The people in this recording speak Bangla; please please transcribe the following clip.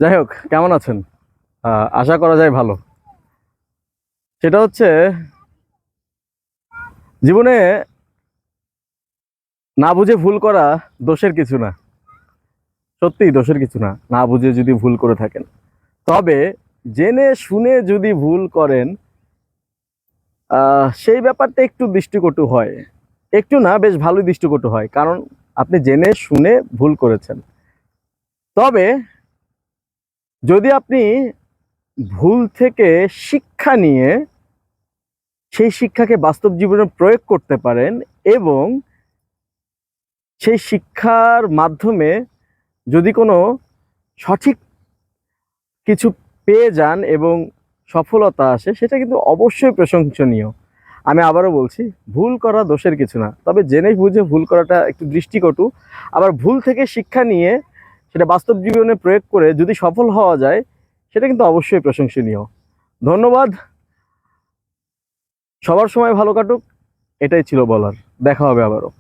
যাই হোক, কেমন আছেন? আশা করা যায় ভালো। সেটা হচ্ছে, জীবনে না বুঝে ভুল করা দোষের কিছু না। সত্যিই দোষের কিছু না, না বুঝে যদি ভুল করে থাকেন। তবে জেনে শুনে যদি ভুল করেন, সেই ব্যাপারটা একটু দৃষ্টিকটু হয়। একটু না, বেশ ভালোই দৃষ্টিকটু হয়, কারণ আপনি জেনে শুনে ভুল করেছেন। তবে যদি আপনি ভুল থেকে শিক্ষা নিয়ে সেই শিক্ষাকে বাস্তব জীবনে প্রয়োগ করতে পারেন এবং সেই শিক্ষার মাধ্যমে যদি কোনো সঠিক কিছু পেয়ে যান এবং সফলতা আসে, সেটা কিন্তু অবশ্যই প্রশংসনীয়। আমি আবারও বলছি, ভুল করা দোষের কিছু না, তবে জেনে বুঝে ভুল করাটা একটু দৃষ্টিকটু। আবার ভুল থেকে শিক্ষা নিয়ে সেটা বাস্তব জীবনে প্রয়োগ করে যদি সফল হওয়া যায়, সেটা কিন্তু অবশ্যই প্রশংসনীয়। ধন্যবাদ। সবার সময় ভালো কাটুক, এটাই ছিল বলার। দেখা হবে আবারও।